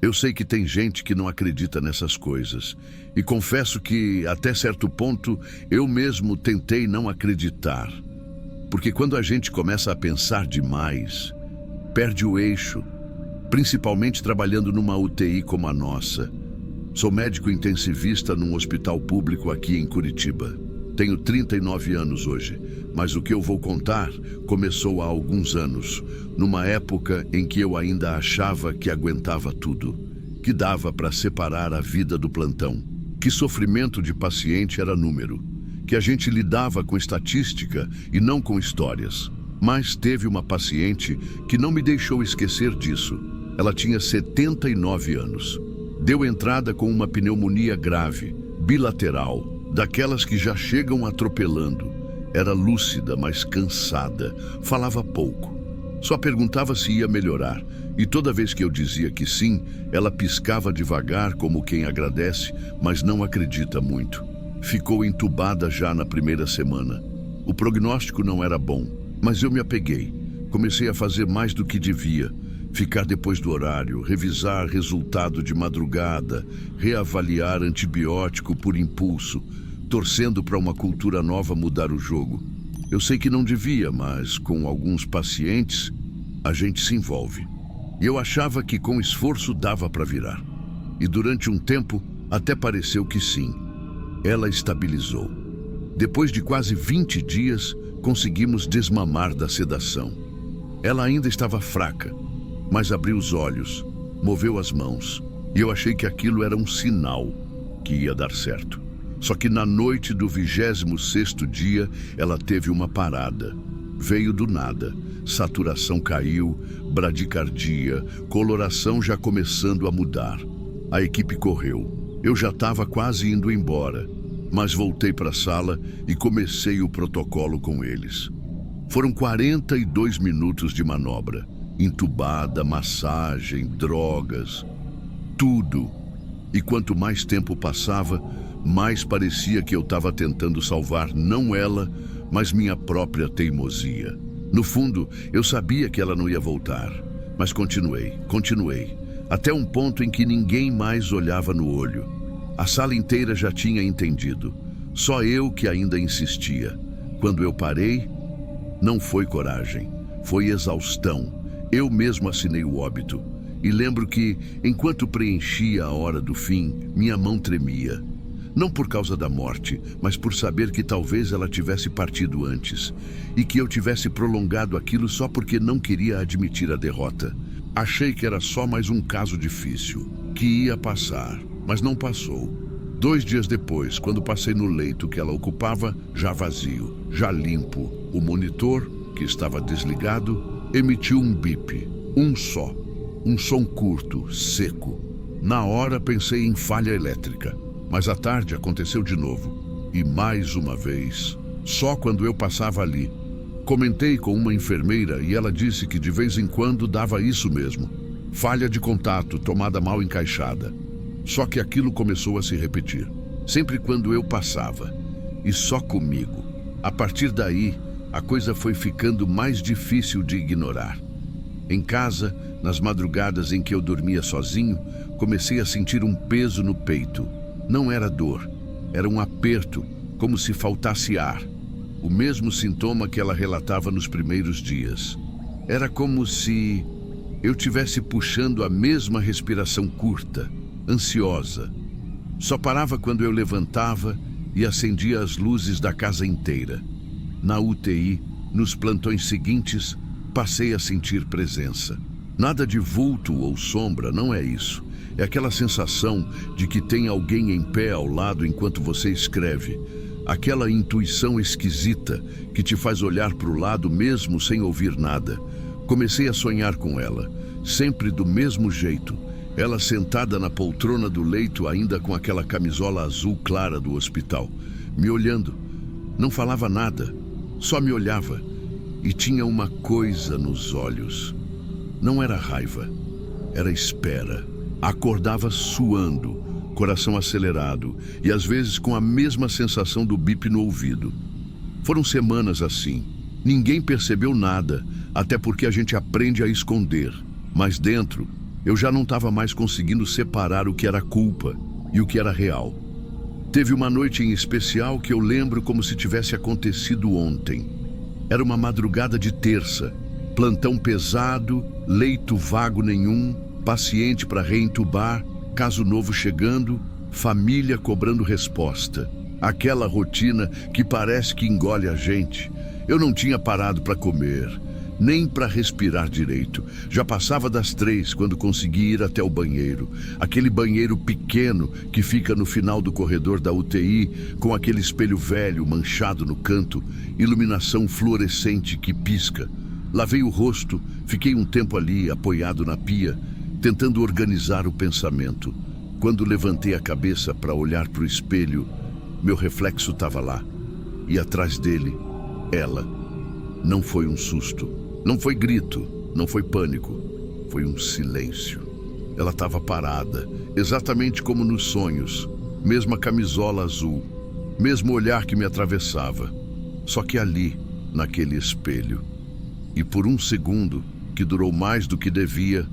Eu sei que tem gente que não acredita nessas coisas. E confesso que, até certo ponto, eu mesmo tentei não acreditar. Porque quando a gente começa a pensar demais, perde o eixo, principalmente trabalhando numa UTI como a nossa. Sou médico intensivista num hospital público aqui em Curitiba. Tenho 39 anos hoje, mas o que eu vou contar começou há alguns anos, numa época em que eu ainda achava que aguentava tudo, que dava para separar a vida do plantão, que sofrimento de paciente era número, que a gente lidava com estatística e não com histórias. Mas teve uma paciente que não me deixou esquecer disso. Ela tinha 79 anos. Deu entrada com uma pneumonia grave, bilateral, daquelas que já chegam atropelando. Era lúcida, mas cansada, falava pouco. Só perguntava se ia melhorar, e toda vez que eu dizia que sim, ela piscava devagar como quem agradece, mas não acredita muito. Ficou entubada já na primeira semana. O prognóstico não era bom, mas eu me apeguei. Comecei a fazer mais do que devia. Ficar depois do horário, revisar resultado de madrugada, reavaliar antibiótico por impulso, torcendo para uma cultura nova mudar o jogo. Eu sei que não devia, mas com alguns pacientes, a gente se envolve. E eu achava que com esforço dava para virar. E durante um tempo, até pareceu que sim. Ela estabilizou. Depois de quase 20 dias, conseguimos desmamar da sedação. Ela ainda estava fraca, mas abriu os olhos, moveu as mãos, e eu achei que aquilo era um sinal que ia dar certo. Só que na noite do 26º dia, ela teve uma parada. Veio do nada. Saturação caiu, bradicardia, coloração já começando a mudar. A equipe correu. Eu já estava quase indo embora, mas voltei para a sala e comecei o protocolo com eles. Foram 42 minutos de manobra. Entubada, massagem, drogas, tudo. E quanto mais tempo passava, mais parecia que eu estava tentando salvar não ela, mas minha própria teimosia. No fundo, eu sabia que ela não ia voltar, mas continuei, até um ponto em que ninguém mais olhava no olho. A sala inteira já tinha entendido, só eu que ainda insistia. Quando eu parei, não foi coragem, foi exaustão. Eu mesmo assinei o óbito. E lembro que, enquanto preenchia a hora do fim, minha mão tremia. Não por causa da morte, mas por saber que talvez ela tivesse partido antes. E que eu tivesse prolongado aquilo só porque não queria admitir a derrota. Achei que era só mais um caso difícil, que ia passar, mas não passou. 2 dias depois, quando passei no leito que ela ocupava, já vazio, já limpo, o monitor, que estava desligado, emitiu um bip, um só, um som curto, seco. Na hora pensei em falha elétrica, mas à tarde aconteceu de novo. E mais uma vez, só quando eu passava ali. Comentei com uma enfermeira e ela disse que de vez em quando dava isso mesmo. Falha de contato, tomada mal encaixada. Só que aquilo começou a se repetir, sempre quando eu passava. E só comigo. A partir daí, a coisa foi ficando mais difícil de ignorar. Em casa, nas madrugadas em que eu dormia sozinho, comecei a sentir um peso no peito. Não era dor, era um aperto, como se faltasse ar. O mesmo sintoma que ela relatava nos primeiros dias. Era como se eu tivesse puxando a mesma respiração curta, ansiosa. Só parava quando eu levantava e acendia as luzes da casa inteira. Na UTI, nos plantões seguintes, passei a sentir presença. Nada de vulto ou sombra, não é isso. É aquela sensação de que tem alguém em pé ao lado enquanto você escreve. Aquela intuição esquisita que te faz olhar para o lado mesmo sem ouvir nada. Comecei a sonhar com ela, sempre do mesmo jeito. Ela sentada na poltrona do leito, ainda com aquela camisola azul clara do hospital, me olhando. Não falava nada, só me olhava. E tinha uma coisa nos olhos. Não era raiva, era espera. Acordava suando, coração acelerado e às vezes com a mesma sensação do bip no ouvido. Foram semanas assim. Ninguém percebeu nada, até porque a gente aprende a esconder. Mas dentro, Eu já não estava mais conseguindo separar o que era culpa e o que era real. Teve uma noite em especial que eu lembro como se tivesse acontecido ontem. Era uma madrugada de terça, plantão pesado, leito vago nenhum, paciente para reentubar, caso novo chegando, família cobrando resposta. Aquela rotina que parece que engole a gente. Eu não tinha parado para comer, nem para respirar direito. Já passava das 3 quando consegui ir até o banheiro. Aquele banheiro pequeno que fica no final do corredor da UTI, com aquele espelho velho manchado no canto, iluminação fluorescente que pisca. Lavei o rosto, fiquei um tempo ali, apoiado na pia, tentando organizar o pensamento. Quando levantei a cabeça para olhar para o espelho, meu reflexo estava lá. E atrás dele, ela. Não foi um susto, não foi grito, não foi pânico. Foi um silêncio. Ela estava parada, exatamente como nos sonhos. Mesma camisola azul, mesmo olhar que me atravessava. Só que ali, naquele espelho. E por um segundo, que durou mais do que devia,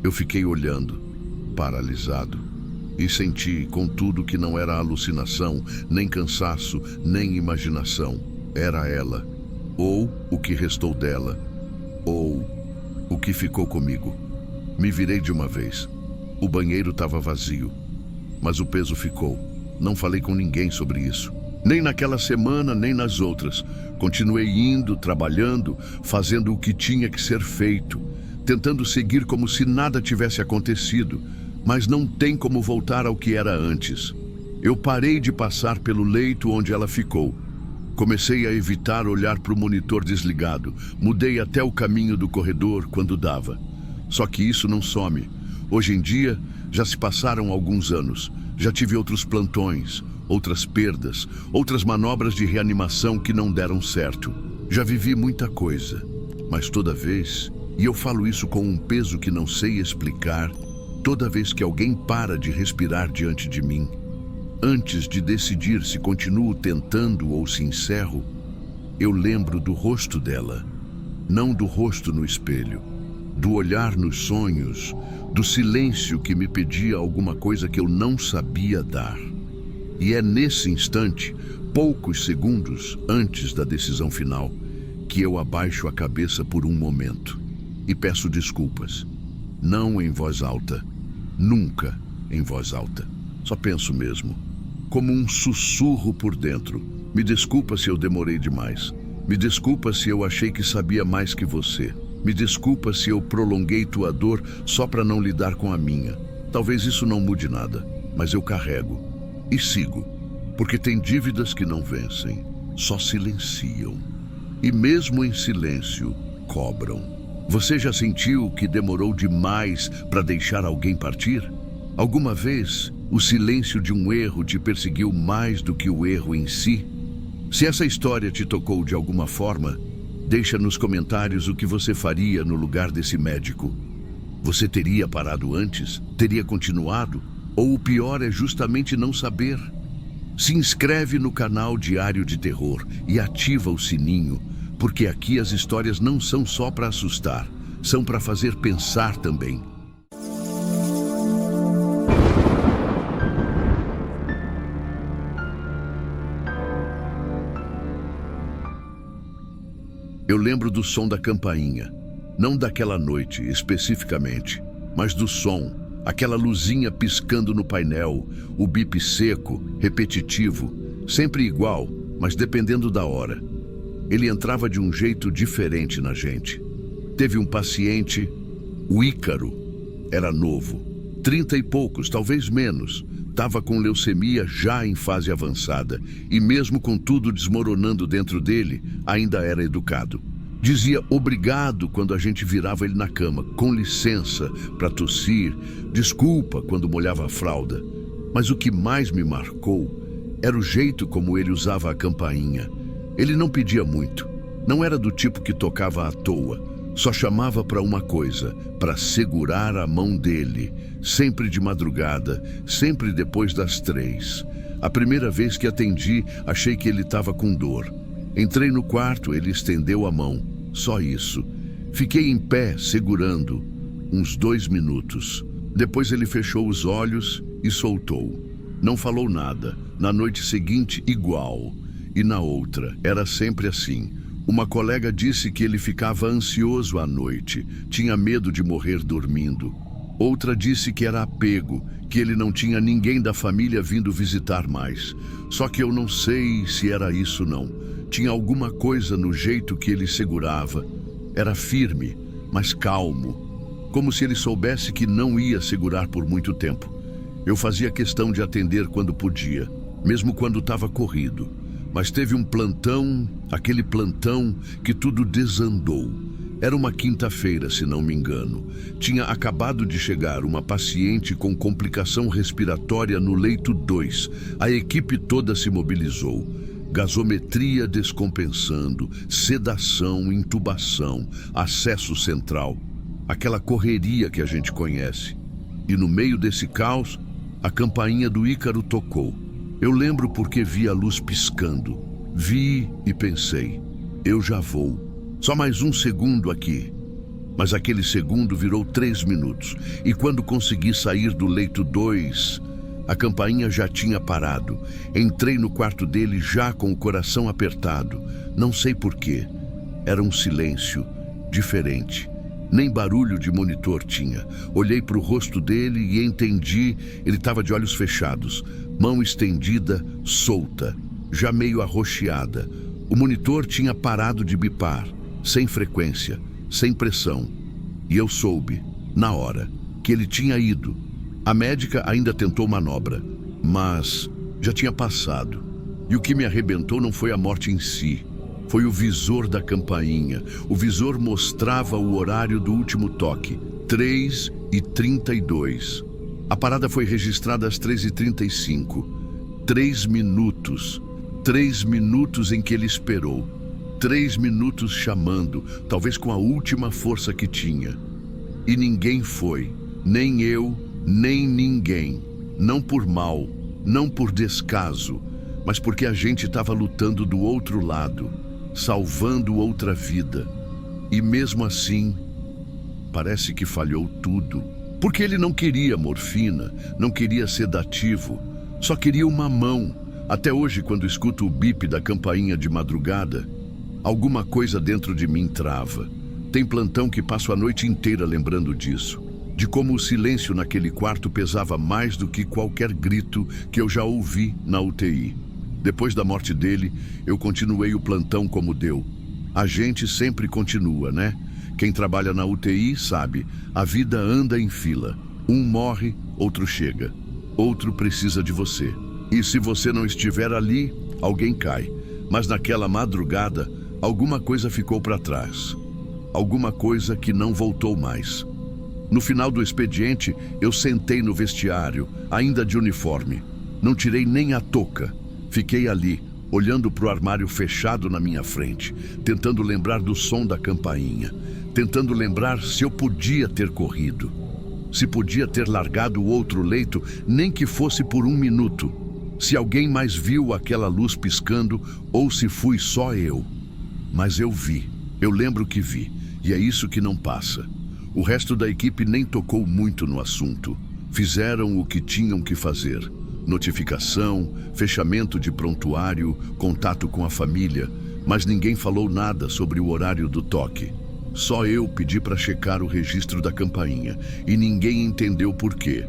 eu fiquei olhando, paralisado. E senti, contudo, que não era alucinação, nem cansaço, nem imaginação. Era ela, ou o que restou dela, ou o que ficou comigo. Me virei de uma vez. O banheiro estava vazio, mas o peso ficou. Não falei com ninguém sobre isso. Nem naquela semana, nem nas outras. Continuei indo, trabalhando, fazendo o que tinha que ser feito, tentando seguir como se nada tivesse acontecido. Mas não tem como voltar ao que era antes. Eu parei de passar pelo leito onde ela ficou. Comecei a evitar olhar para o monitor desligado. Mudei até o caminho do corredor quando dava. Só que isso não some. Hoje em dia, já se passaram alguns anos. Já tive outros plantões, outras perdas, outras manobras de reanimação que não deram certo. Já vivi muita coisa. Mas toda vez, e eu falo isso com um peso que não sei explicar, toda vez que alguém para de respirar diante de mim, antes de decidir se continuo tentando ou se encerro, eu lembro do rosto dela, não do rosto no espelho, do olhar nos sonhos, do silêncio que me pedia alguma coisa que eu não sabia dar. E é nesse instante, poucos segundos antes da decisão final, que eu abaixo a cabeça por um momento e peço desculpas, não em voz alta, nunca em voz alta. Só penso mesmo, como um sussurro por dentro. Me desculpa se eu demorei demais. Me desculpa se eu achei que sabia mais que você. Me desculpa se eu prolonguei tua dor só para não lidar com a minha. Talvez isso não mude nada, mas eu carrego e sigo, porque tem dívidas que não vencem, só silenciam. E mesmo em silêncio, cobram. Você já sentiu que demorou demais para deixar alguém partir? Alguma vez, o silêncio de um erro te perseguiu mais do que o erro em si? Se essa história te tocou de alguma forma, deixa nos comentários o que você faria no lugar desse médico. Você teria parado antes? Teria continuado? Ou o pior é justamente não saber? Se inscreve no canal Diário de Terror e ativa o sininho, porque aqui as histórias não são só para assustar, são para fazer pensar também. Eu lembro do som da campainha, não daquela noite especificamente, mas do som, aquela luzinha piscando no painel, o bip seco, repetitivo, sempre igual, mas dependendo da hora. Ele entrava de um jeito diferente na gente. Teve um paciente, o Ícaro, era novo, 30 e poucos, talvez menos, estava com leucemia já em fase avançada e mesmo com tudo desmoronando dentro dele, ainda era educado. Dizia obrigado quando a gente virava ele na cama, com licença para tossir, desculpa quando molhava a fralda. Mas o que mais me marcou era o jeito como ele usava a campainha. Ele não pedia muito, não era do tipo que tocava à toa, só chamava para uma coisa, para segurar a mão dele, sempre de madrugada, sempre depois das 3. A primeira vez que atendi, achei que ele estava com dor. Entrei no quarto, ele estendeu a mão, só isso. Fiquei em pé, segurando. uns 2 minutos. Depois ele fechou os olhos e soltou. Não falou nada. Na noite seguinte, igual. E na outra, era sempre assim. Uma colega disse que ele ficava ansioso à noite, tinha medo de morrer dormindo. Outra disse que era apego, que ele não tinha ninguém da família vindo visitar mais. Só que eu não sei se era isso não. Tinha alguma coisa no jeito que ele segurava. Era firme, mas calmo. Como se ele soubesse que não ia segurar por muito tempo. Eu fazia questão de atender quando podia, mesmo quando estava corrido. Mas teve um plantão, aquele plantão que tudo desandou. Era uma quinta-feira, se não me engano. Tinha acabado de chegar uma paciente com complicação respiratória no leito 2. A equipe toda se mobilizou. Gasometria descompensando, sedação, intubação, acesso central. Aquela correria que a gente conhece. E no meio desse caos, a campainha do Ícaro tocou. Eu lembro porque vi a luz piscando. Vi e pensei, eu já vou. Só mais um segundo aqui. Mas aquele segundo virou 3 minutos. E quando consegui sair do leito 2, a campainha já tinha parado. Entrei no quarto dele já com o coração apertado. Não sei porquê. Era um silêncio diferente. Nem barulho de monitor tinha. Olhei para o rosto dele e entendi, ele estava de olhos fechados, mão estendida, solta, já meio arroxeada. O monitor tinha parado de bipar, sem frequência, sem pressão. E eu soube, na hora, que ele tinha ido. A médica ainda tentou manobra, mas já tinha passado. E o que me arrebentou não foi a morte em si. Foi o visor da campainha. O visor mostrava o horário do último toque, 3h32. A parada foi registrada às 3h35. 3 minutos. 3 minutos em que ele esperou. 3 minutos chamando, talvez com a última força que tinha. E ninguém foi. Nem eu, nem ninguém. Não por mal, não por descaso, mas porque a gente estava lutando do outro lado, salvando outra vida. E mesmo assim, parece que falhou tudo. Porque ele não queria morfina, não queria sedativo, só queria uma mão. Até hoje, quando escuto o bip da campainha de madrugada, alguma coisa dentro de mim trava. Tem plantão que passo a noite inteira lembrando disso. De como o silêncio naquele quarto pesava mais do que qualquer grito que eu já ouvi na UTI. Depois da morte dele, eu continuei o plantão como deu. A gente sempre continua, né? Quem trabalha na UTI sabe, a vida anda em fila. Um morre, outro chega. Outro precisa de você. E se você não estiver ali, alguém cai. Mas naquela madrugada, alguma coisa ficou para trás. Alguma coisa que não voltou mais. No final do expediente, eu sentei no vestiário, ainda de uniforme. Não tirei nem a touca. Fiquei ali, olhando para o armário fechado na minha frente, tentando lembrar do som da campainha, tentando lembrar se eu podia ter corrido, se podia ter largado o outro leito, nem que fosse por 1 minuto, se alguém mais viu aquela luz piscando ou se fui só eu. Mas eu vi, eu lembro que vi, e é isso que não passa. O resto da equipe nem tocou muito no assunto. Fizeram o que tinham que fazer. Notificação, fechamento de prontuário, contato com a família, mas ninguém falou nada sobre o horário do toque. Só eu pedi para checar o registro da campainha e ninguém entendeu por quê.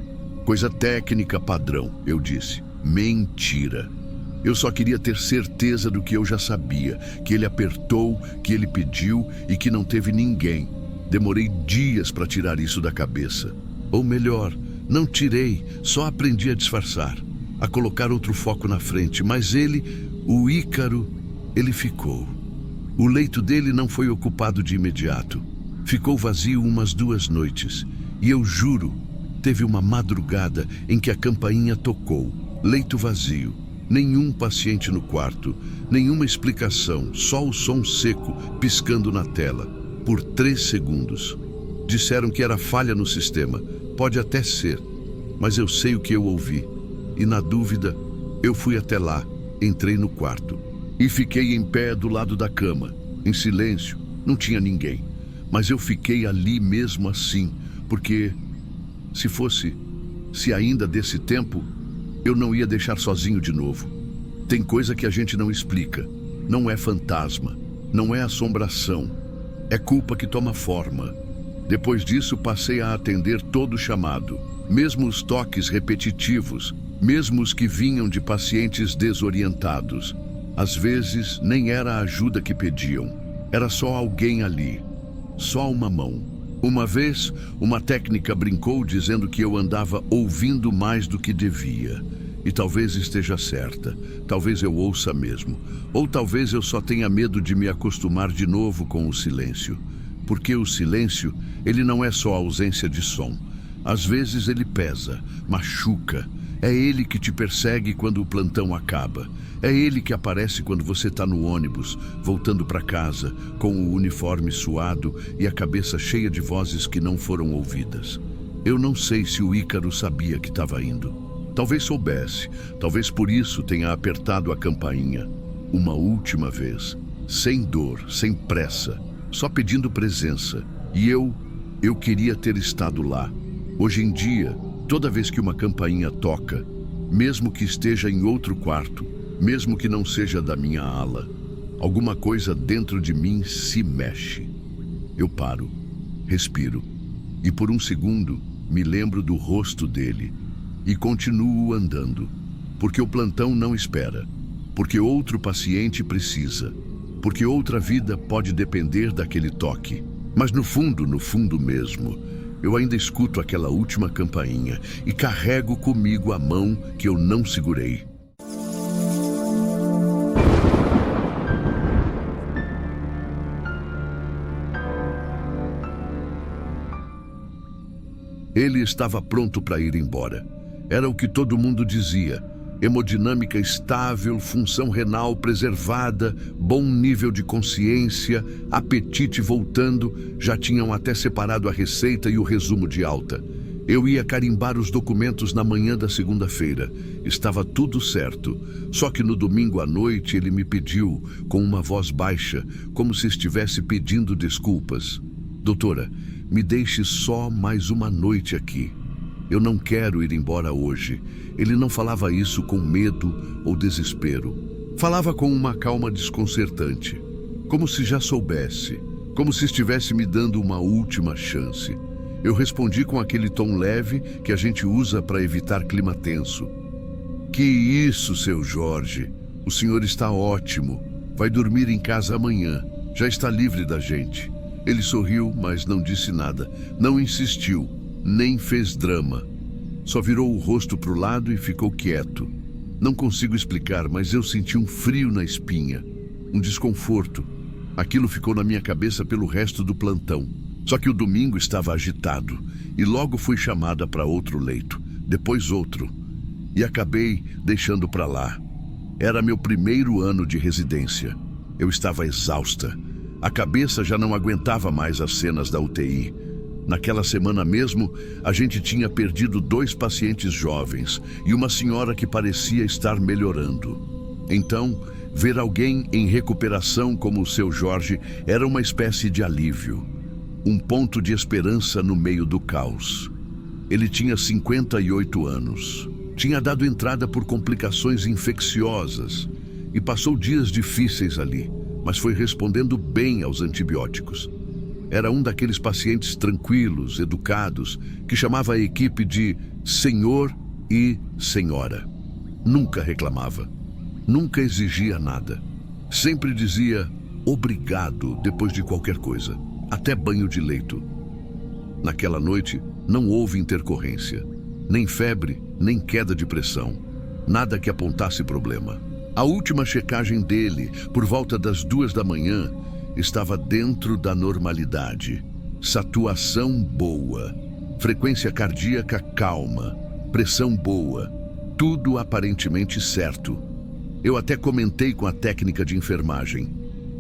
Coisa técnica padrão, eu disse. Mentira. Eu só queria ter certeza do que eu já sabia, que ele apertou, que ele pediu e que não teve ninguém. Demorei dias para tirar isso da cabeça. Ou melhor, não tirei, só aprendi a disfarçar, a colocar outro foco na frente. Mas ele, o Ícaro, ele ficou. O leito dele não foi ocupado de imediato. Ficou vazio umas 2 noites. E eu juro, teve uma madrugada em que a campainha tocou. Leito vazio. Nenhum paciente no quarto. Nenhuma explicação. Só o som seco piscando na tela. Por 3 segundos. Disseram que era falha no sistema. Pode até ser. Mas eu sei o que eu ouvi. E na dúvida, eu fui até lá. Entrei no quarto. E fiquei em pé do lado da cama, em silêncio, não tinha ninguém. Mas eu fiquei ali mesmo assim, Porque, se ainda desse tempo, eu não ia deixar sozinho de novo. Tem coisa que a gente não explica. Não é fantasma, não é assombração. É culpa que toma forma. Depois disso, passei a atender todo o chamado, mesmo os toques repetitivos, mesmo os que vinham de pacientes desorientados. Às vezes, nem era a ajuda que pediam. Era só alguém ali. Só uma mão. Uma vez, uma técnica brincou dizendo que eu andava ouvindo mais do que devia. E talvez esteja certa. Talvez eu ouça mesmo. Ou talvez eu só tenha medo de me acostumar de novo com o silêncio. Porque o silêncio, ele não é só ausência de som. Às vezes ele pesa, machuca. É ele que te persegue quando o plantão acaba. É ele que aparece quando você está no ônibus, voltando para casa, com o uniforme suado e a cabeça cheia de vozes que não foram ouvidas. Eu não sei se o Ícaro sabia que estava indo. Talvez soubesse, talvez por isso tenha apertado a campainha. Uma última vez, sem dor, sem pressa, só pedindo presença. E eu queria ter estado lá. Hoje em dia, toda vez que uma campainha toca, mesmo que esteja em outro quarto, mesmo que não seja da minha ala, alguma coisa dentro de mim se mexe. Eu paro, respiro, e por um segundo me lembro do rosto dele e continuo andando, porque o plantão não espera, porque outro paciente precisa, porque outra vida pode depender daquele toque. Mas no fundo mesmo, eu ainda escuto aquela última campainha e carrego comigo a mão que eu não segurei. Ele estava pronto para ir embora. Era o que todo mundo dizia. Hemodinâmica estável, função renal preservada, bom nível de consciência, apetite voltando, já tinham até separado a receita e o resumo de alta. Eu ia carimbar os documentos na manhã da segunda-feira. Estava tudo certo. Só que no domingo à noite ele me pediu, com uma voz baixa, como se estivesse pedindo desculpas. Doutora, me deixe só mais uma noite aqui. Eu não quero ir embora hoje. Ele não falava isso com medo ou desespero. Falava com uma calma desconcertante, como se já soubesse, como se estivesse me dando uma última chance. Eu respondi com aquele tom leve que a gente usa para evitar clima tenso. Que isso, seu Jorge? O senhor está ótimo. Vai dormir em casa amanhã. Já está livre da gente. Ele sorriu, mas não disse nada. Não insistiu, nem fez drama. Só virou o rosto para o lado e ficou quieto. Não consigo explicar, mas eu senti um frio na espinha, um desconforto. Aquilo ficou na minha cabeça pelo resto do plantão. Só que o domingo estava agitado e logo fui chamada para outro leito, depois outro. E acabei deixando para lá. Era meu primeiro ano de residência. Eu estava exausta. A cabeça já não aguentava mais as cenas da UTI. Naquela semana mesmo, a gente tinha perdido 2 pacientes jovens e uma senhora que parecia estar melhorando. Então, ver alguém em recuperação como o seu Jorge era uma espécie de alívio. Um ponto de esperança no meio do caos. Ele tinha 58 anos. Tinha dado entrada por complicações infecciosas e passou dias difíceis ali, mas foi respondendo bem aos antibióticos. Era um daqueles pacientes tranquilos, educados, que chamava a equipe de senhor e senhora. Nunca reclamava, nunca exigia nada. Sempre dizia obrigado depois de qualquer coisa, até banho de leito. Naquela noite, não houve intercorrência, nem febre, nem queda de pressão, nada que apontasse problema. A última checagem dele, por volta das 2 da manhã, estava dentro da normalidade. Saturação boa, frequência cardíaca calma, pressão boa, tudo aparentemente certo. Eu até comentei com a técnica de enfermagem.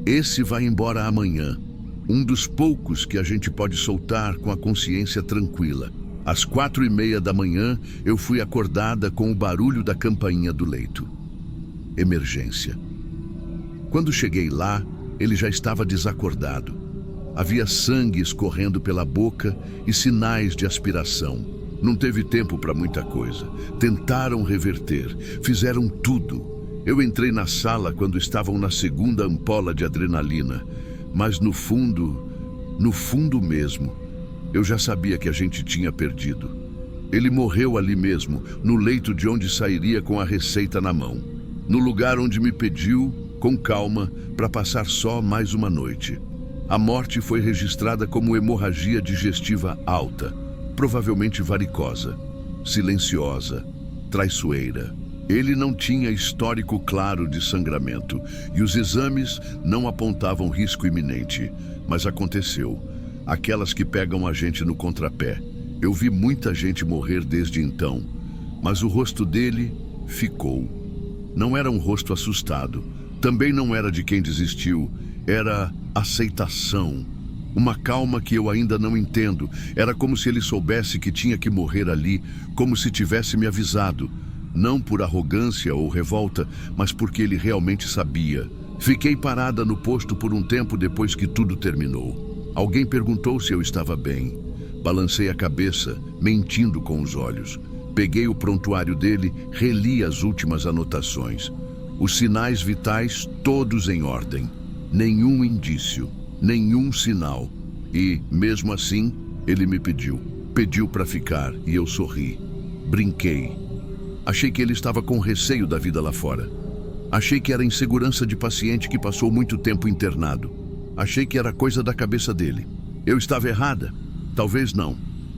Esse vai embora amanhã. Um dos poucos que a gente pode soltar com a consciência tranquila. Às 4:30 da manhã, eu fui acordada com o barulho da campainha do leito. Emergência. Quando cheguei lá, ele já estava desacordado. Havia sangue escorrendo pela boca e sinais de aspiração. Não teve tempo para muita coisa. Tentaram reverter, fizeram tudo. Eu entrei na sala quando estavam na segunda ampola de adrenalina, mas no fundo mesmo, eu já sabia que a gente tinha perdido. Ele morreu ali mesmo, no leito de onde sairia com a receita na mão. No lugar onde me pediu, com calma, para passar só mais uma noite. A morte foi registrada como hemorragia digestiva alta, provavelmente varicosa, silenciosa, traiçoeira. Ele não tinha histórico claro de sangramento e os exames não apontavam risco iminente, mas aconteceu. Aquelas que pegam a gente no contrapé. Eu vi muita gente morrer desde então, mas o rosto dele ficou. Não era um rosto assustado, também não era de quem desistiu, era aceitação. Uma calma que eu ainda não entendo. Era como se ele soubesse que tinha que morrer ali, como se tivesse me avisado. Não por arrogância ou revolta, mas porque ele realmente sabia. Fiquei parada no posto por um tempo depois que tudo terminou. Alguém perguntou se eu estava bem. Balancei a cabeça, mentindo com os olhos. Peguei o prontuário dele, reli as últimas anotações. Os sinais vitais todos em ordem. Nenhum indício, nenhum sinal. E, mesmo assim, ele me pediu. Pediu para ficar e eu sorri. Brinquei. Achei que ele estava com receio da vida lá fora. Achei que era insegurança de paciente que passou muito tempo internado. Achei que era coisa da cabeça dele. Eu estava errada? Talvez não,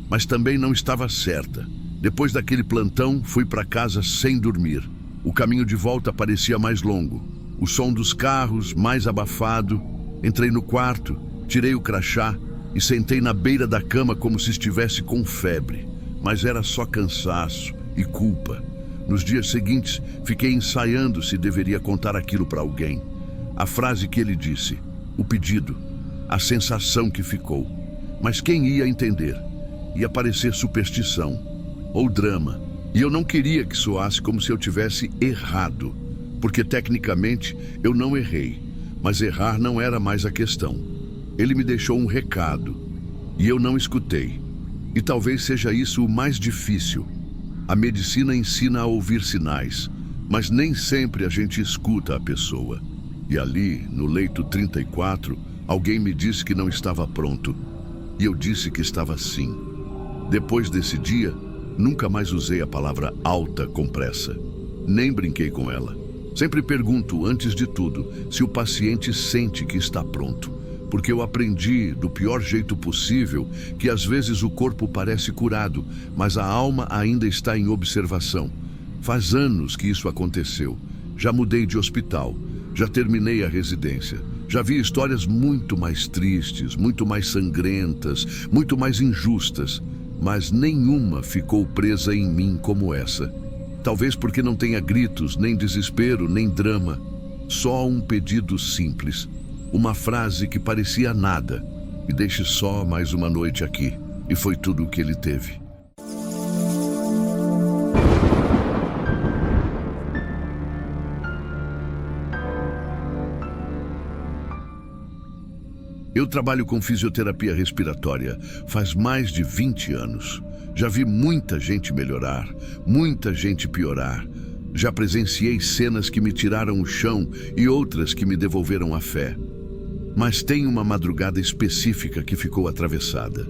mas também não estava certa. Depois daquele plantão, fui para casa sem dormir. O caminho de volta parecia mais longo. O som dos carros, mais abafado. Entrei no quarto, tirei o crachá e sentei na beira da cama como se estivesse com febre. Mas era só cansaço e culpa. Nos dias seguintes, fiquei ensaiando se deveria contar aquilo para alguém. A frase que ele disse, o pedido, a sensação que ficou. Mas quem ia entender? Ia parecer superstição ou drama. E eu não queria que soasse como se eu tivesse errado. Porque tecnicamente eu não errei. Mas errar não era mais a questão. Ele me deixou um recado. E eu não escutei. E talvez seja isso o mais difícil. A medicina ensina a ouvir sinais, mas nem sempre a gente escuta a pessoa. E ali, no leito 34, alguém me disse que não estava pronto. E eu disse que estava sim. Depois desse dia, nunca mais usei a palavra alta com pressa. Nem brinquei com ela. Sempre pergunto, antes de tudo, se o paciente sente que está pronto. Porque eu aprendi, do pior jeito possível, que às vezes o corpo parece curado, mas a alma ainda está em observação. Faz anos que isso aconteceu. Já mudei de hospital, já terminei a residência. Já vi histórias muito mais tristes, muito mais sangrentas, muito mais injustas, mas nenhuma ficou presa em mim como essa. Talvez porque não tenha gritos, nem desespero, nem drama. Só um pedido simples. Uma frase que parecia nada. Me deixe só mais uma noite aqui. E foi tudo o que ele teve. Eu trabalho com fisioterapia respiratória faz mais de 20 anos. Já vi muita gente melhorar, muita gente piorar. Já presenciei cenas que me tiraram o chão e outras que me devolveram a fé. Mas tem uma madrugada específica que ficou atravessada.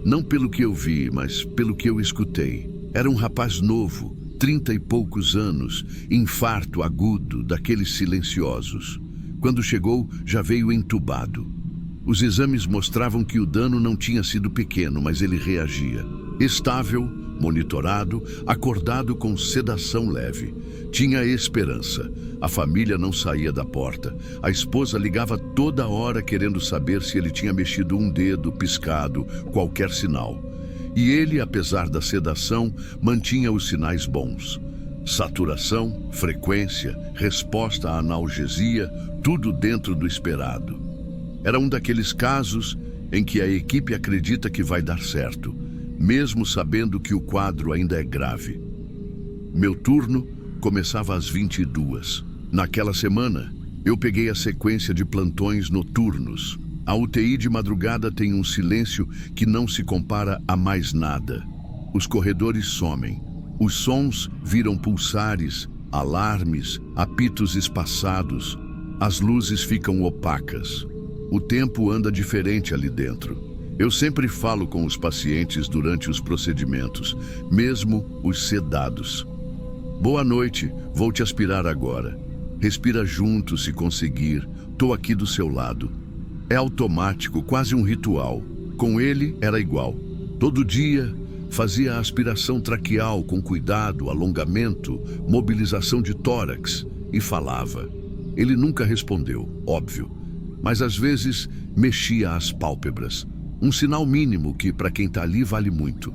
Não pelo que eu vi, mas pelo que eu escutei. Era um rapaz novo, 30 e poucos anos, infarto agudo, daqueles silenciosos. Quando chegou, já veio entubado. Os exames mostravam que o dano não tinha sido pequeno, mas ele reagia. Estável, monitorado, acordado com sedação leve. Tinha esperança. A família não saía da porta. A esposa ligava toda hora querendo saber se ele tinha mexido um dedo, piscado, qualquer sinal. E ele, apesar da sedação, mantinha os sinais bons. Saturação, frequência, resposta à analgesia, tudo dentro do esperado. Era um daqueles casos em que a equipe acredita que vai dar certo, mesmo sabendo que o quadro ainda é grave. Meu turno começava às 22. Naquela semana, eu peguei a sequência de plantões noturnos. A UTI de madrugada tem um silêncio que não se compara a mais nada. Os corredores somem. Os sons viram pulsares, alarmes, apitos espaçados. As luzes ficam opacas. O tempo anda diferente ali dentro. Eu sempre falo com os pacientes durante os procedimentos, mesmo os sedados. Boa noite, vou te aspirar agora. Respira junto se conseguir, tô aqui do seu lado. É automático, quase um ritual. Com ele era igual. Todo dia fazia a aspiração traqueal com cuidado, alongamento, mobilização de tórax e falava. Ele nunca respondeu, óbvio, mas às vezes mexia as pálpebras. Um sinal mínimo que, para quem está ali, vale muito.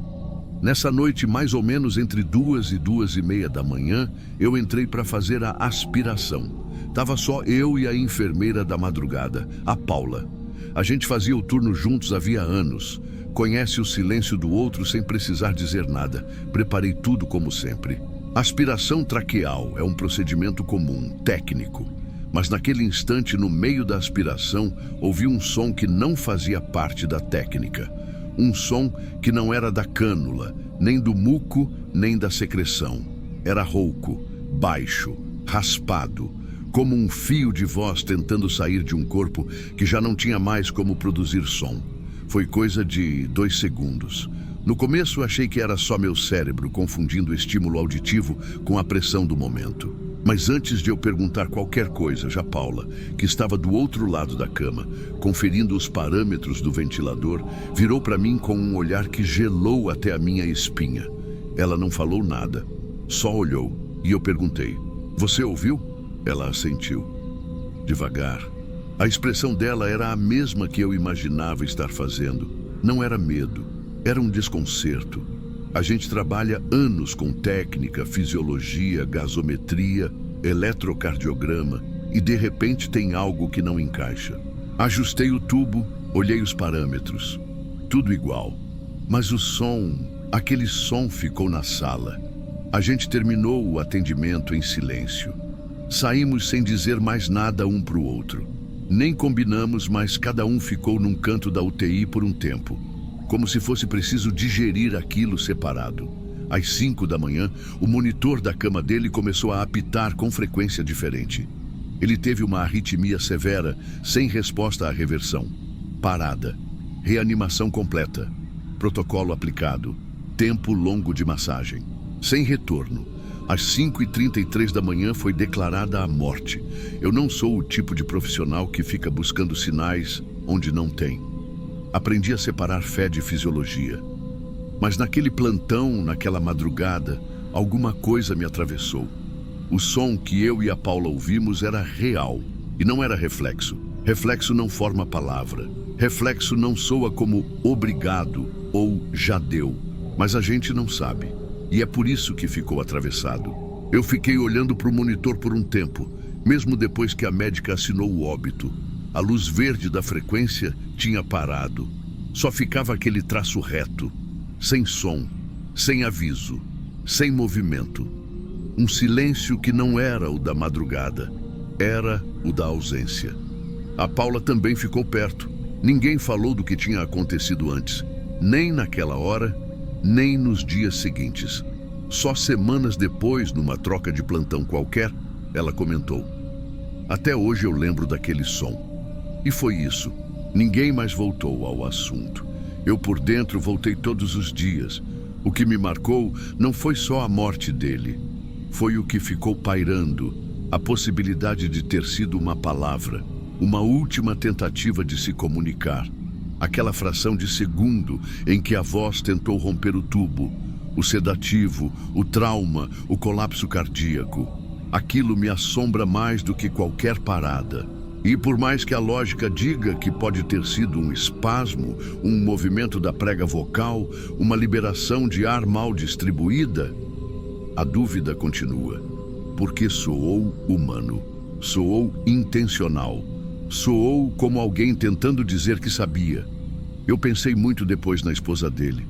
Nessa noite, mais ou menos entre 2 e 2:30 da manhã, eu entrei para fazer a aspiração. Tava só eu e a enfermeira da madrugada, a Paula. A gente fazia o turno juntos havia anos. Conhece o silêncio do outro sem precisar dizer nada. Preparei tudo como sempre. Aspiração traqueal é um procedimento comum, técnico. Mas naquele instante, no meio da aspiração, ouvi um som que não fazia parte da técnica. Um som que não era da cânula, nem do muco, nem da secreção. Era rouco, baixo, raspado, como um fio de voz tentando sair de um corpo que já não tinha mais como produzir som. Foi coisa de 2 segundos. No começo achei que era só meu cérebro confundindo o estímulo auditivo com a pressão do momento. Mas antes de eu perguntar qualquer coisa, já Paula, que estava do outro lado da cama, conferindo os parâmetros do ventilador, virou para mim com um olhar que gelou até a minha espinha. Ela não falou nada, só olhou, e eu perguntei, "Você ouviu?" Ela assentiu. Devagar. A expressão dela era a mesma que eu imaginava estar fazendo. Não era medo, era um desconcerto. A gente trabalha anos com técnica, fisiologia, gasometria, eletrocardiograma e de repente tem algo que não encaixa. Ajustei o tubo, olhei os parâmetros. Tudo igual. Mas o som, aquele som ficou na sala. A gente terminou o atendimento em silêncio. Saímos sem dizer mais nada um para o outro. Nem combinamos, mas cada um ficou num canto da UTI por um tempo. Como se fosse preciso digerir aquilo separado. Às 5 da manhã, o monitor da cama dele começou a apitar com frequência diferente. Ele teve uma arritmia severa, sem resposta à reversão. Parada. Reanimação completa. Protocolo aplicado. Tempo longo de massagem. Sem retorno. Às 5:33 da manhã foi declarada a morte. Eu não sou o tipo de profissional que fica buscando sinais onde não tem. Aprendi a separar fé de fisiologia. Mas naquele plantão, naquela madrugada, alguma coisa me atravessou. O som que eu e a Paula ouvimos era real e não era reflexo. Reflexo não forma palavra. Reflexo não soa como obrigado ou já deu. Mas a gente não sabe. E é por isso que ficou atravessado. Eu fiquei olhando para o monitor por um tempo, mesmo depois que a médica assinou o óbito. A luz verde da frequência tinha parado. Só ficava aquele traço reto, sem som, sem aviso, sem movimento. Um silêncio que não era o da madrugada, era o da ausência. A Paula também ficou perto. Ninguém falou do que tinha acontecido antes, nem naquela hora, nem nos dias seguintes. Só semanas depois, numa troca de plantão qualquer, ela comentou: "Até hoje eu lembro daquele som." E foi isso. Ninguém mais voltou ao assunto. Eu por dentro voltei todos os dias. O que me marcou não foi só a morte dele. Foi o que ficou pairando, a possibilidade de ter sido uma palavra, uma última tentativa de se comunicar. Aquela fração de segundo em que a voz tentou romper o tubo, o sedativo, o trauma, o colapso cardíaco. Aquilo me assombra mais do que qualquer parada. E por mais que a lógica diga que pode ter sido um espasmo, um movimento da prega vocal, uma liberação de ar mal distribuída, a dúvida continua. Porque soou humano, soou intencional, soou como alguém tentando dizer que sabia. Eu pensei muito depois na esposa dele,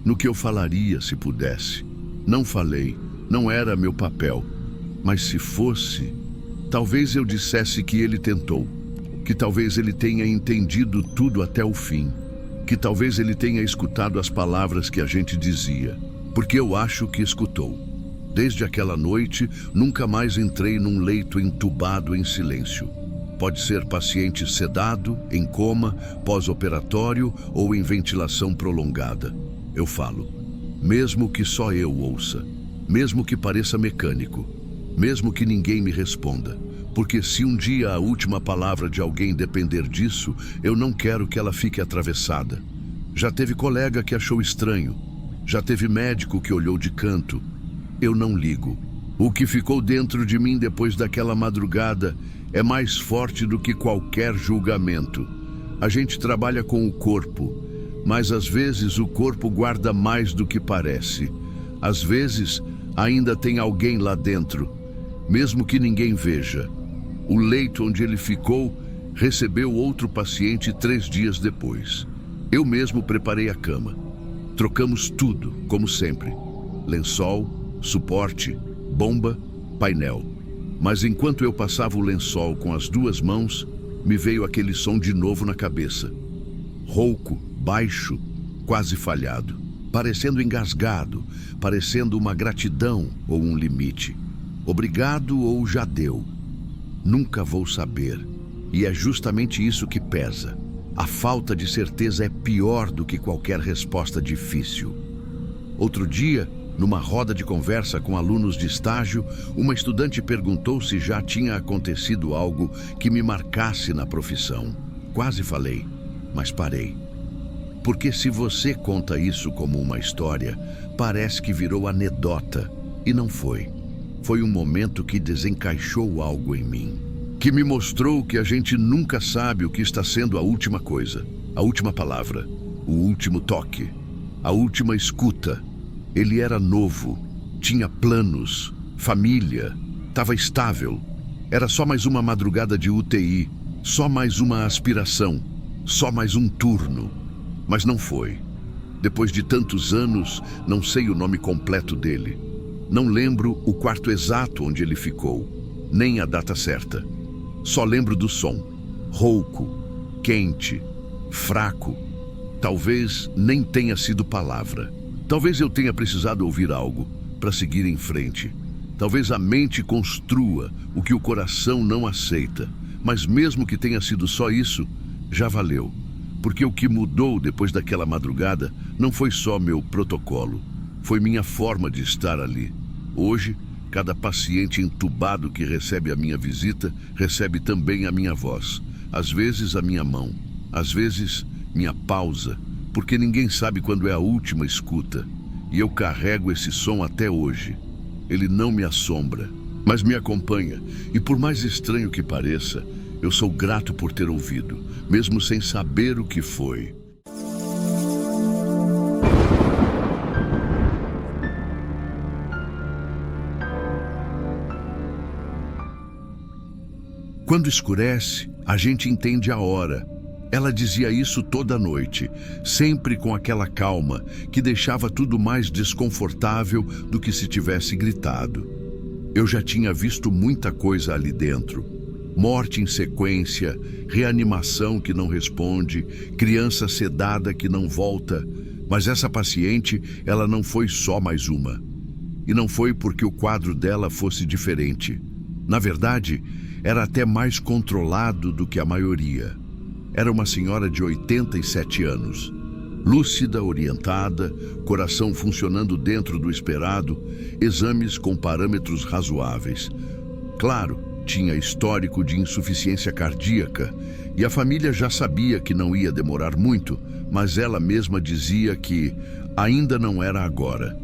no que eu falaria se pudesse. Não falei, não era meu papel, mas se fosse, talvez eu dissesse que ele tentou. que talvez ele tenha entendido tudo até o fim, que talvez ele tenha escutado as palavras que a gente dizia, porque eu acho que escutou. Desde aquela noite, nunca mais entrei num leito entubado em silêncio. Pode ser paciente sedado, em coma, pós-operatório ou em ventilação prolongada. Eu falo, mesmo que só eu ouça, mesmo que pareça mecânico, mesmo que ninguém me responda, porque se um dia a última palavra de alguém depender disso, eu não quero que ela fique atravessada. Já teve colega que achou estranho, já teve médico que olhou de canto. Eu não ligo. O que ficou dentro de mim depois daquela madrugada é mais forte do que qualquer julgamento. A gente trabalha com o corpo, mas às vezes o corpo guarda mais do que parece. Às vezes ainda tem alguém lá dentro, mesmo que ninguém veja. O leito onde ele ficou recebeu outro paciente 3 dias depois. Eu mesmo preparei a cama. Trocamos tudo, como sempre. Lençol, suporte, bomba, painel. Mas enquanto eu passava o lençol com as 2 mãos, me veio aquele som de novo na cabeça. Rouco, baixo, quase falhado. Parecendo engasgado, parecendo uma gratidão ou um limite. Obrigado ou já deu. Nunca vou saber. E é justamente isso que pesa. A falta de certeza é pior do que qualquer resposta difícil. Outro dia, numa roda de conversa com alunos de estágio, uma estudante perguntou se já tinha acontecido algo que me marcasse na profissão. Quase falei, mas parei. Porque se você conta isso como uma história, parece que virou anedota. E não foi. Foi um momento que desencaixou algo em mim, que me mostrou que a gente nunca sabe o que está sendo a última coisa, a última palavra, o último toque, a última escuta. Ele era novo, tinha planos, família, estava estável. Era só mais uma madrugada de UTI, só mais uma aspiração, só mais um turno. Mas não foi. Depois de tantos anos, não sei o nome completo dele. Não lembro o quarto exato onde ele ficou, nem a data certa. Só lembro do som, rouco, quente, fraco. Talvez nem tenha sido palavra. Talvez eu tenha precisado ouvir algo para seguir em frente. Talvez a mente construa o que o coração não aceita. Mas mesmo que tenha sido só isso, já valeu. Porque o que mudou depois daquela madrugada não foi só meu protocolo. Foi minha forma de estar ali. Hoje, cada paciente entubado que recebe a minha visita, recebe também a minha voz. Às vezes a minha mão, às vezes minha pausa, porque ninguém sabe quando é a última escuta. E eu carrego esse som até hoje. Ele não me assombra, mas me acompanha. E por mais estranho que pareça, eu sou grato por ter ouvido, mesmo sem saber o que foi. Quando escurece, a gente entende a hora. Ela dizia isso toda noite, sempre com aquela calma que deixava tudo mais desconfortável do que se tivesse gritado. Eu já tinha visto muita coisa ali dentro. Morte em sequência, reanimação que não responde, criança sedada que não volta. Mas essa paciente, ela não foi só mais uma. E não foi porque o quadro dela fosse diferente. Na verdade, era até mais controlado do que a maioria. Era uma senhora de 87 anos, lúcida, orientada, coração funcionando dentro do esperado, exames com parâmetros razoáveis. Claro, tinha histórico de insuficiência cardíaca e a família já sabia que não ia demorar muito, mas ela mesma dizia que ainda não era agora.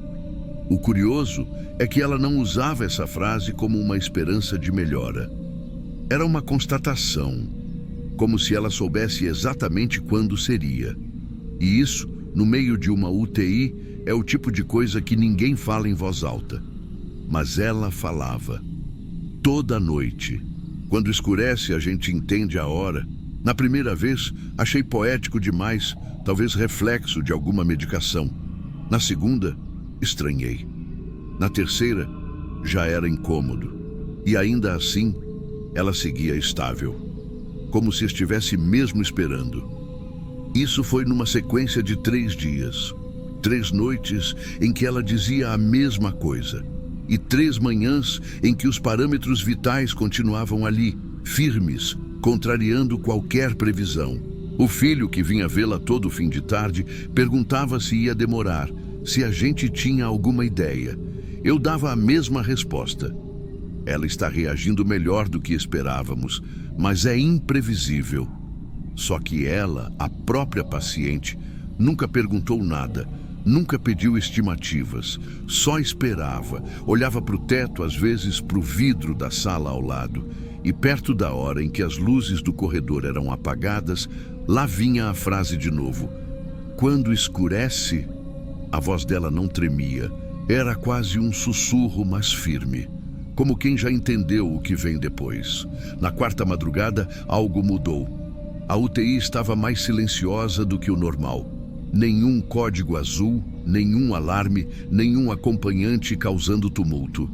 O curioso é que ela não usava essa frase como uma esperança de melhora. Era uma constatação, como se ela soubesse exatamente quando seria. E isso, no meio de uma UTI, é o tipo de coisa que ninguém fala em voz alta. Mas ela falava. Toda noite. Quando escurece, a gente entende a hora. Na primeira vez, achei poético demais, talvez reflexo de alguma medicação. Na segunda, estranhei. Na terceira, já era incômodo. E ainda assim, ela seguia estável. como se estivesse mesmo esperando. Isso foi numa sequência de 3 dias. 3 noites em que ela dizia a mesma coisa. E 3 manhãs em que os parâmetros vitais continuavam ali, firmes, contrariando qualquer previsão. O filho, que vinha vê-la todo fim de tarde, perguntava se ia demorar, se a gente tinha alguma ideia. Eu dava a mesma resposta. Ela está reagindo melhor do que esperávamos, mas é imprevisível. Só que ela, a própria paciente, nunca perguntou nada, nunca pediu estimativas, só esperava, olhava para o teto, às vezes para o vidro da sala ao lado, e perto da hora em que as luzes do corredor eram apagadas, lá vinha a frase de novo. Quando escurece, a voz dela não tremia, era quase um sussurro, mas firme, como quem já entendeu o que vem depois. Na 4ª madrugada, algo mudou. A UTI estava mais silenciosa do que o normal. Nenhum código azul, nenhum alarme, nenhum acompanhante causando tumulto.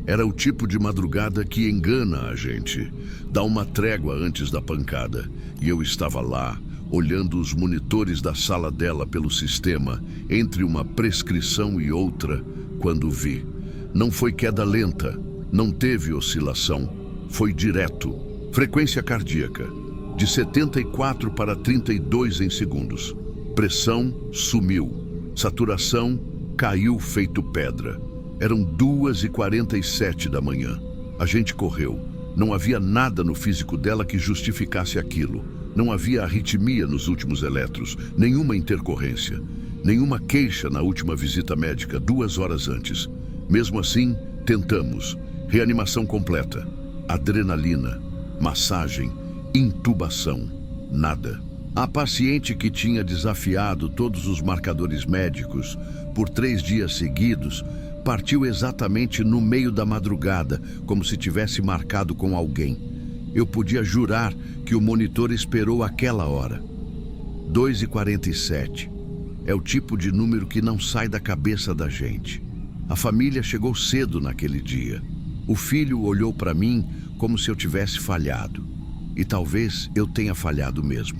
Era o tipo de madrugada que engana a gente, dá uma trégua antes da pancada. E eu estava lá, olhando os monitores da sala dela pelo sistema, entre uma prescrição e outra, quando vi. Não foi queda lenta, não teve oscilação, foi direto. Frequência cardíaca, de 74 para 32 em segundos. Pressão sumiu, saturação caiu feito pedra. Eram 2h47 da manhã. A gente correu. Não havia nada no físico dela que justificasse aquilo. Não havia arritmia nos últimos eletros, nenhuma intercorrência, nenhuma queixa na última visita médica 2 horas antes. Mesmo assim, tentamos. Reanimação completa, adrenalina, massagem, intubação, nada. A paciente, que tinha desafiado todos os marcadores médicos por 3 dias seguidos, partiu exatamente no meio da madrugada, como se tivesse marcado com alguém. Eu podia jurar que o monitor esperou aquela hora. 2h47. É o tipo de número que não sai da cabeça da gente. A família chegou cedo naquele dia. O filho olhou para mim como se eu tivesse falhado. E talvez eu tenha falhado mesmo.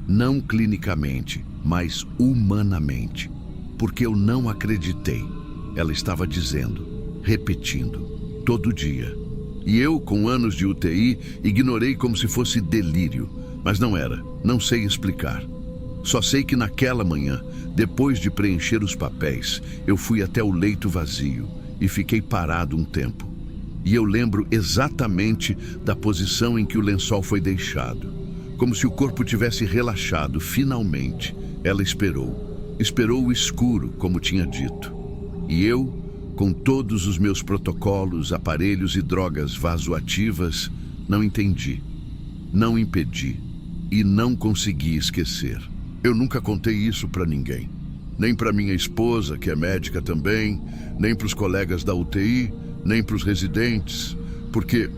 Não clinicamente, mas humanamente. Porque eu não acreditei. Ela estava dizendo, repetindo, todo dia. E eu, com anos de UTI, ignorei como se fosse delírio. Mas não era, não sei explicar. Só sei que naquela manhã, depois de preencher os papéis, eu fui até o leito vazio e fiquei parado um tempo. E eu lembro exatamente da posição em que o lençol foi deixado. Como se o corpo tivesse relaxado, finalmente. Ela esperou. Esperou o escuro, como tinha dito. E eu, com todos os meus protocolos, aparelhos e drogas vasoativas, não entendi, não impedi e não consegui esquecer. Eu nunca contei isso para ninguém. Nem para minha esposa, que é médica também, nem para os colegas da UTI, nem para os residentes, porque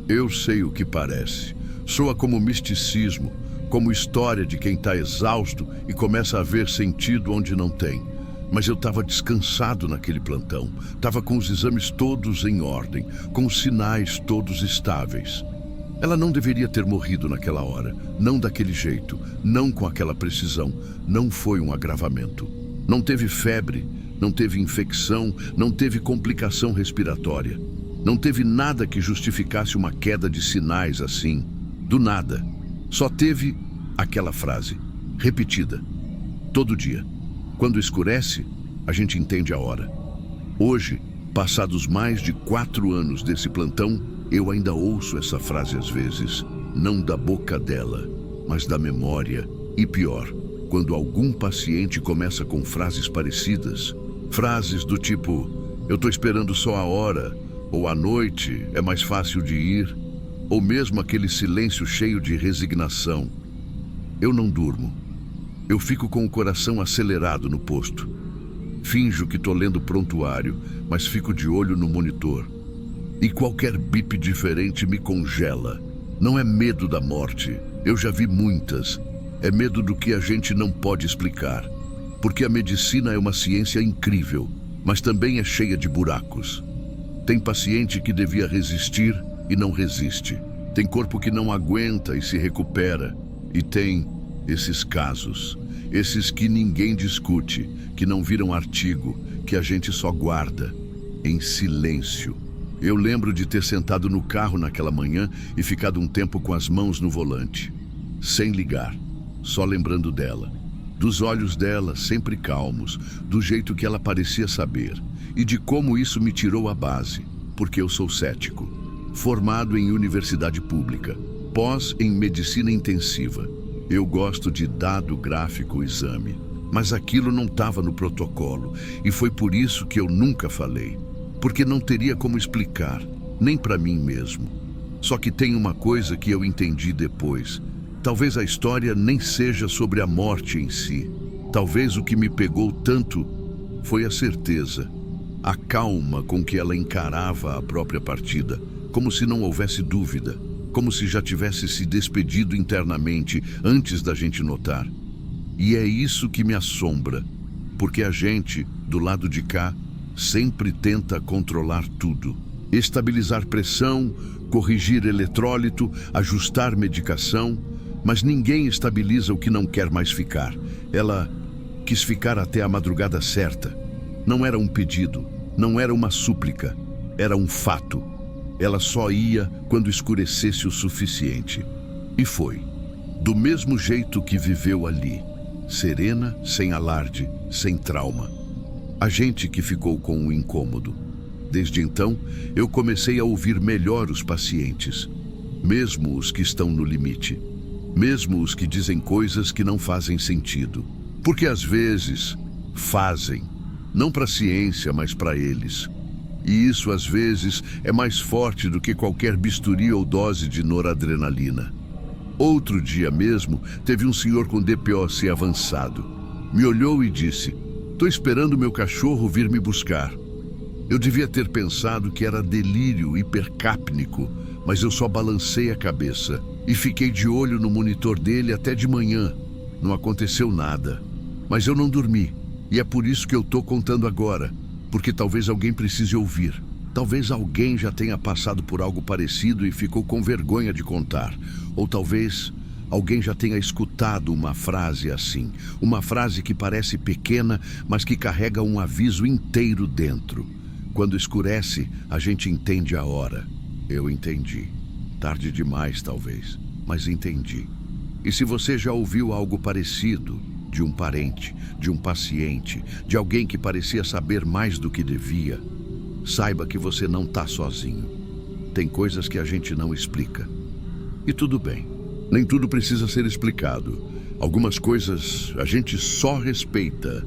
eu sei o que parece. Soa como misticismo, como história de quem está exausto e começa a ver sentido onde não tem. Mas eu estava descansado naquele plantão, estava com os exames todos em ordem, com os sinais todos estáveis. Ela não deveria ter morrido naquela hora, não daquele jeito, não com aquela precisão, não foi um agravamento. Não teve febre, não teve infecção, não teve complicação respiratória. Não teve nada que justificasse uma queda de sinais assim, do nada. Só teve aquela frase, repetida, todo dia. Quando escurece, a gente entende a hora. Hoje, passados mais de 4 anos desse plantão, eu ainda ouço essa frase às vezes, não da boca dela, mas da memória. E pior, quando algum paciente começa com frases parecidas, frases do tipo, eu tô esperando só a hora, ou à noite é mais fácil de ir, ou mesmo aquele silêncio cheio de resignação. Eu não durmo. Eu fico com o coração acelerado no posto. Finjo que tô lendo o prontuário, mas fico de olho no monitor. E qualquer bip diferente me congela. Não é medo da morte, eu já vi muitas. É medo do que a gente não pode explicar. Porque a medicina é uma ciência incrível, mas também é cheia de buracos. Tem paciente que devia resistir e não resiste. Tem corpo que não aguenta e se recupera. E tem esses casos, esses que ninguém discute, que não viram artigo, que a gente só guarda em silêncio. Eu lembro de ter sentado no carro naquela manhã e ficado um tempo com as mãos no volante, sem ligar, só lembrando dela, dos olhos dela sempre calmos, do jeito que ela parecia saber, e de como isso me tirou a base, porque eu sou cético, formado em universidade pública, pós em medicina intensiva. Eu gosto de dado gráfico exame, mas aquilo não estava no protocolo, e foi por isso que eu nunca falei, porque não teria como explicar, nem para mim mesmo. Só que tem uma coisa que eu entendi depois. Talvez a história nem seja sobre a morte em si. Talvez o que me pegou tanto foi a certeza, a calma com que ela encarava a própria partida, como se não houvesse dúvida, como se já tivesse se despedido internamente antes da gente notar. E é isso que me assombra, porque a gente, do lado de cá, sempre tenta controlar tudo. Estabilizar pressão, corrigir eletrólito, ajustar medicação, mas ninguém estabiliza o que não quer mais ficar. Ela quis ficar até a madrugada certa. Não era um pedido, não era uma súplica, era um fato. Ela só ia quando escurecesse o suficiente. E foi. Do mesmo jeito que viveu ali, serena, sem alarde, sem trauma. A gente que ficou com o incômodo. Desde então, eu comecei a ouvir melhor os pacientes, mesmo os que estão no limite, mesmo os que dizem coisas que não fazem sentido. Porque às vezes fazem, não para a ciência, mas para eles. E isso às vezes é mais forte do que qualquer bisturi ou dose de noradrenalina. Outro dia mesmo, teve um senhor com DPOC avançado. Me olhou e disse: "Tô esperando meu cachorro vir me buscar." Eu devia ter pensado que era delírio hipercápnico, mas eu só balancei a cabeça e fiquei de olho no monitor dele até de manhã. Não aconteceu nada. Mas eu não dormi, e é por isso que eu tô contando agora, porque talvez alguém precise ouvir. Talvez alguém já tenha passado por algo parecido e ficou com vergonha de contar. Ou talvez alguém já tenha escutado uma frase assim. Uma frase que parece pequena, mas que carrega um aviso inteiro dentro. Quando escurece, a gente entende a hora. Eu entendi. Tarde demais, talvez, mas entendi. E se você já ouviu algo parecido, de um parente, de um paciente, de alguém que parecia saber mais do que devia, saiba que você não está sozinho. Tem coisas que a gente não explica. E tudo bem. Nem tudo precisa ser explicado. Algumas coisas a gente só respeita,